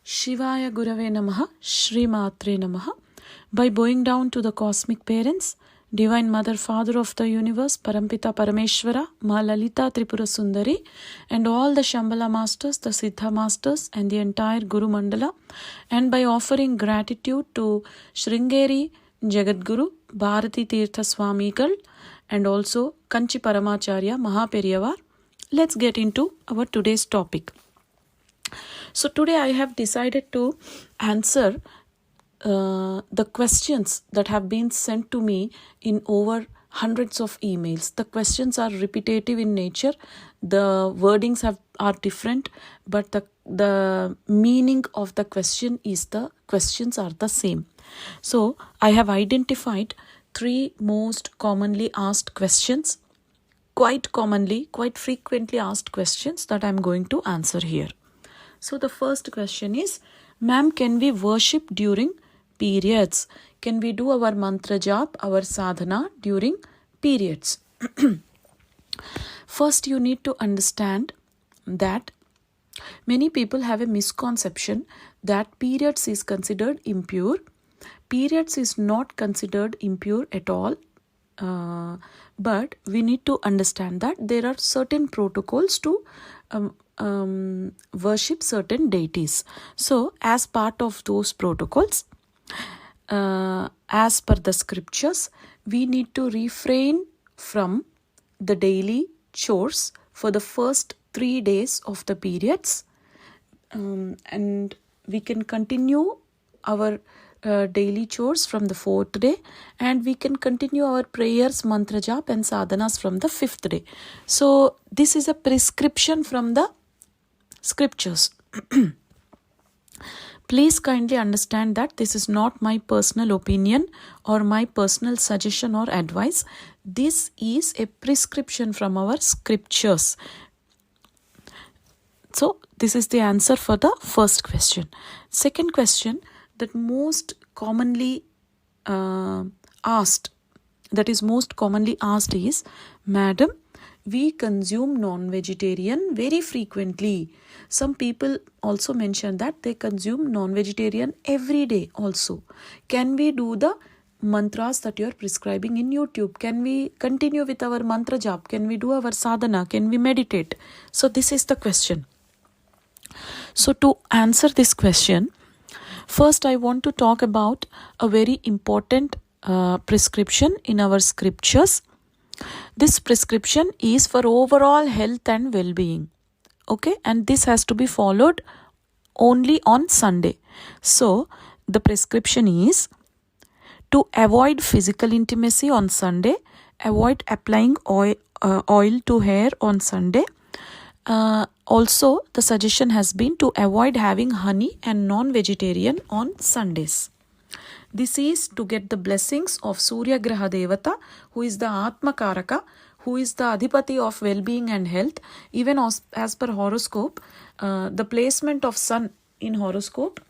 Shivaya Gurave Namaha, Shri Matre Namaha. By bowing down to the cosmic parents, Divine Mother, Father of the Universe, Parampita Parameshwara, Ma Lalita Tripura Sundari, and all the Shambhala Masters, the Siddha Masters, and the entire Guru Mandala, and by offering gratitude to Sringeri Jagadguru, Bharati Tirtha Swamigal, and also Kanchi Paramacharya Mahaperiyava, let's get into our today's topic. So today I have decided to answer the questions that have been sent to me in over hundreds of emails. The questions are repetitive in nature. The wordings are different, but the meaning of the questions are the same. So I have identified 3 most commonly asked questions, quite frequently asked questions that I am going to answer here. So the first question is, ma'am, can we worship during periods? Can we do our mantra jap, our sadhana during periods? First, you need to understand that many people have a misconception that periods is considered impure. Periods is not considered impure at all. But we need to understand that there are certain protocols to worship certain deities. So as part of those protocols, as per the scriptures, we need to refrain from the daily chores for the first 3 days of the periods, and we can continue our daily chores from the 4th day, and we can continue our prayers, mantra jap and sadhanas from the 5th day. So this is a prescription from the scriptures. Please kindly understand that this is not my personal opinion or my personal suggestion or advice. This is a prescription from our scriptures. So this is the answer for the first question. Second question that most commonly asked is, Madam, we consume non-vegetarian very frequently. Some people also mention that they consume non-vegetarian every day also. Can we do the mantras that you are prescribing in YouTube? Can we continue with our mantra jap? Can we do our sadhana? Can we meditate? So this is the question. So to answer this question, first I want to talk about a very important prescription in our scriptures. This prescription is for overall health and well-being. Okay, and this has to be followed only on Sunday. So the prescription is to avoid physical intimacy on Sunday, avoid applying oil to hair on Sunday. Also, the suggestion has been to avoid having honey and non-vegetarian on Sundays. This is to get the blessings of Surya Graha Devata, who is the Atma Karaka, who is the Adhipati of well-being and health. Even as per horoscope, the placement of sun in horoscope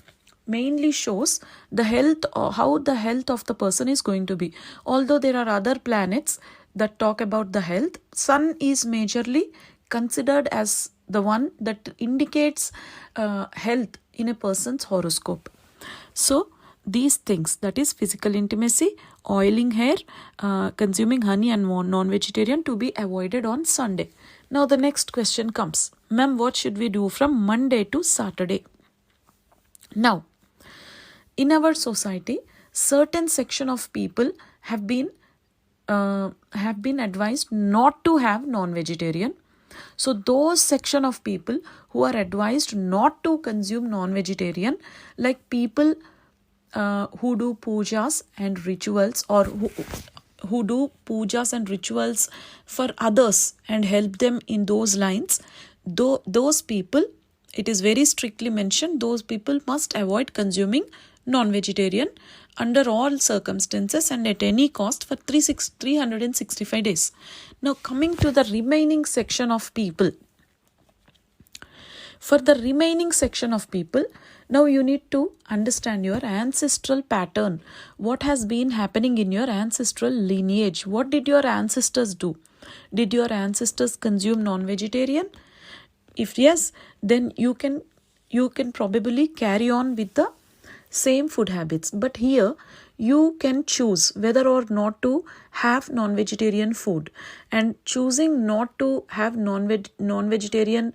mainly shows the health, or how the health of the person is going to be. Although there are other planets that talk about the health, sun is majorly considered as the one that indicates health in a person's horoscope. So these things, that is physical intimacy, oiling hair, consuming honey and non-vegetarian, to be avoided on Sunday. Now the next question comes, ma'am, what should we do from Monday to Saturday? Now, in our society, certain section of people have been advised not to have non-vegetarian. So those section of people who are advised not to consume non-vegetarian, like people who do pujas and rituals, or who do pujas and rituals for others and help them in those lines, those people, it is very strictly mentioned, those people must avoid consuming non-vegetarian under all circumstances and at any cost for 365 days. Now coming to the remaining section of people. For the remaining section of people, now you need to understand your ancestral pattern. What has been happening in your ancestral lineage? What did your ancestors do? Did your ancestors consume non-vegetarian? If yes, then you can you can probably carry on with the same food habits. But here you can choose whether or not to have non-vegetarian food, and choosing not to have non-vegetarian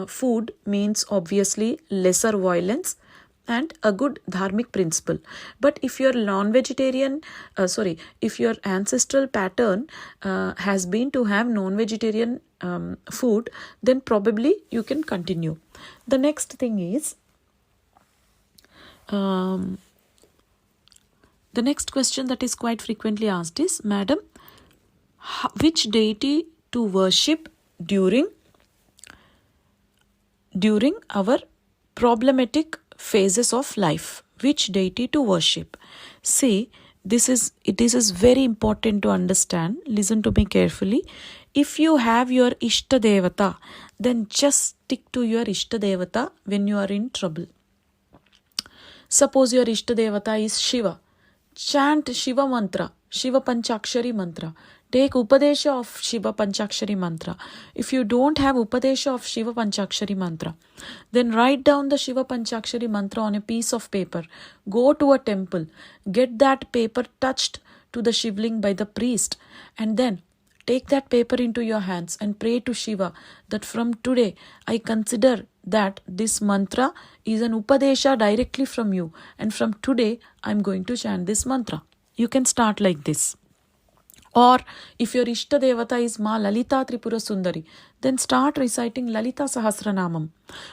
food means obviously lesser violence and a good dharmic principle. But if your non-vegetarian if your ancestral pattern has been to have non-vegetarian food, then probably you can continue. The next thing is the next question that is quite frequently asked is, Madam, which deity to worship during our problematic phases of life? Which deity to worship? See, this is very important to understand. Listen to me carefully. If you have your Ishta Devata, then just stick to your Ishta Devata when you are in trouble. Suppose your Ishta Devata is Shiva. Chant Shiva mantra, Shiva Panchakshari mantra. Take Upadesha of Shiva Panchakshari mantra. If you don't have Upadesha of Shiva Panchakshari mantra, then write down the Shiva Panchakshari mantra on a piece of paper. Go to a temple. Get that paper touched to the Shivling by the priest. And then take that paper into your hands and pray to Shiva that from today I consider that this mantra is an Upadesha directly from you. And from today I am going to chant this mantra. You can start like this. Or if your Ishta Devata is Ma Lalita Tripura Sundari, then start reciting Lalita Sahasranamam.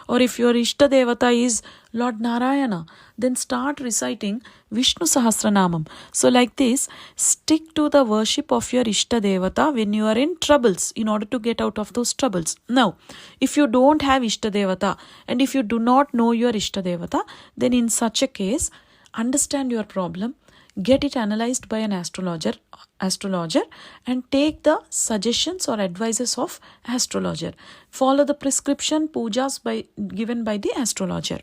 Or if your Ishta Devata is Lord Narayana, then start reciting Vishnu Sahasranamam. So like this, stick to the worship of your Ishta Devata when you are in troubles in order to get out of those troubles. Now, if you don't have Ishta Devata and if you do not know your Ishta Devata, then in such a case, understand your problem, get it analyzed by an astrologer and take the suggestions or advices of astrologer. Follow the prescription pujas given by the astrologer.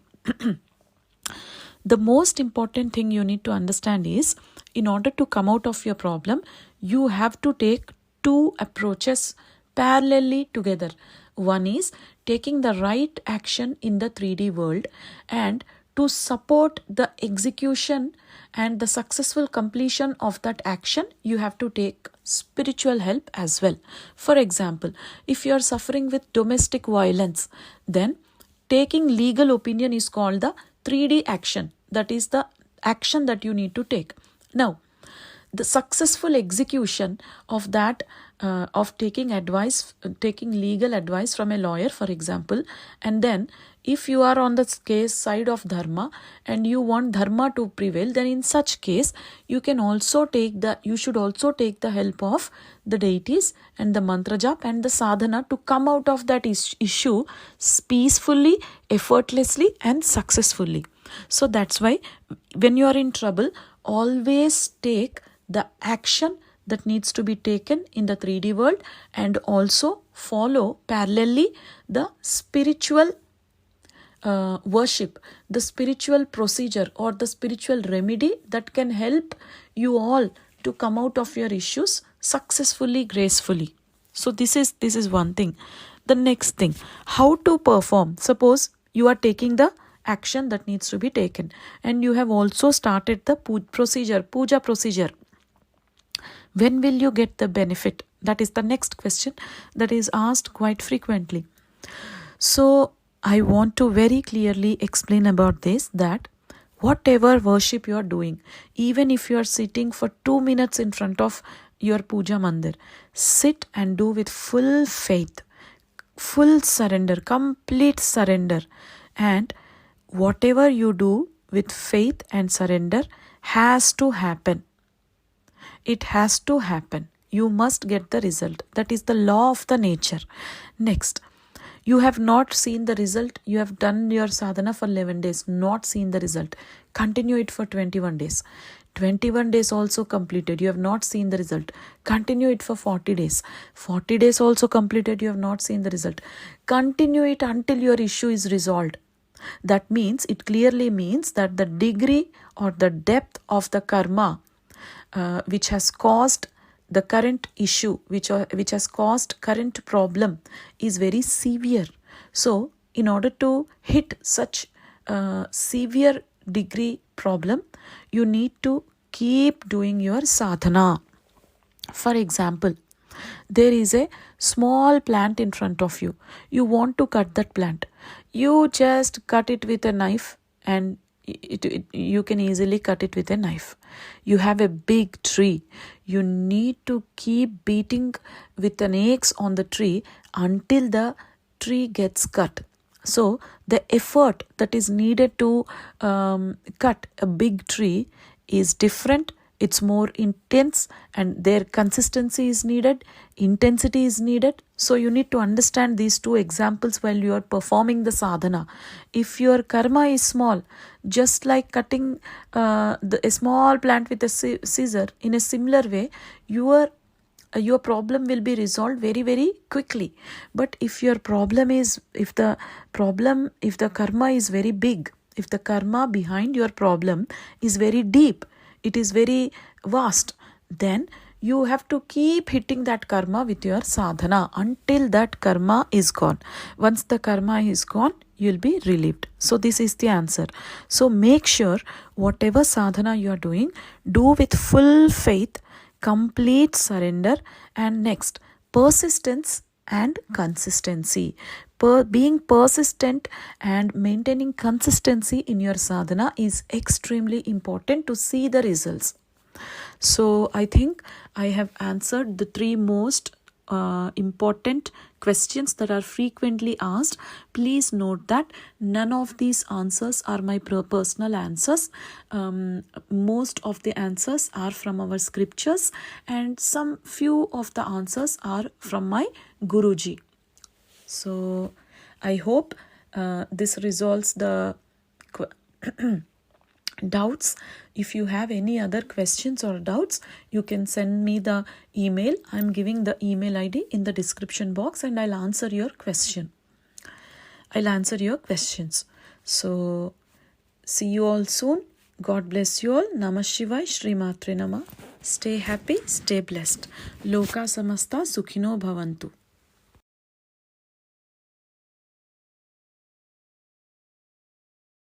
The most important thing you need to understand is, in order to come out of your problem, you have to take two approaches parallelly together. One is taking the right action in the 3D world, and to support the execution and the successful completion of that action, you have to take spiritual help as well. For example, if you are suffering with domestic violence, then taking legal opinion is called the 3D action. That is the action that you need to take. Now, the successful execution of that, of taking legal advice from a lawyer, for example, and then if you are on the case side of dharma and you want dharma to prevail, then in such case you should also take the help of the deities and the mantra jap and the sadhana to come out of that issue peacefully, effortlessly and successfully. So that's why when you are in trouble, always take the action that needs to be taken in the 3D world, and also follow parallelly the spiritual worship, the spiritual procedure or the spiritual remedy that can help you all to come out of your issues successfully, gracefully. So this is one thing. The next thing, how to perform. Suppose you are taking the action that needs to be taken and you have also started the puja procedure. When will you get the benefit? That is the next question that is asked quite frequently. So I want to very clearly explain about this, that whatever worship you are doing, even if you are sitting for 2 minutes in front of your puja mandir, sit and do with full faith, full surrender, complete surrender. And whatever you do with faith and surrender has to happen. It has to happen. You must get the result. That is the law of the nature. Next, you have not seen the result. You have done your sadhana for 11 days, not seen the result. Continue it for 21 days. 21 days also completed. You have not seen the result. Continue it for 40 days. 40 days also completed. You have not seen the result. Continue it until your issue is resolved. That means, it clearly means that the degree or the depth of the karma which has caused the current issue, which has caused current problem is very severe. So in order to hit such severe degree problem, you need to keep doing your sadhana. For example, there is a small plant in front of you. You want to cut that plant. You just cut it with a knife, and you can easily cut it with a knife. You have a big tree. You need to keep beating with an axe on the tree until the tree gets cut. So the effort that is needed to cut a big tree is different. It's more intense, and their consistency is needed, intensity is needed. So you need to understand these two examples while you are performing the sadhana. If your karma is small, just like cutting a small plant with a scissor, in a similar way, your problem will be resolved very, very quickly. But if the karma is very big, if the karma behind your problem is very deep, it is very vast, then you have to keep hitting that karma with your sadhana until that karma is gone. Once the karma is gone, you'll be relieved. So this is the answer. So make sure whatever sadhana you are doing, do with full faith, complete surrender, and next, persistence and consistency. Being persistent and maintaining consistency in your sadhana is extremely important to see the results. So I think I have answered the three most important questions that are frequently asked. Please note that none of these answers are my personal answers. Most of the answers are from our scriptures, and some few of the answers are from my Guruji. So I hope this resolves the doubts. If you have any other questions or doubts, you can send me the email. I'm giving the email ID in the description box, and I'll answer your question. I'll answer your questions. So see you all soon. God bless you all. Namah Shivaya, Shri Matre Namah. Stay happy, stay blessed. Loka samasta sukhino bhavantu.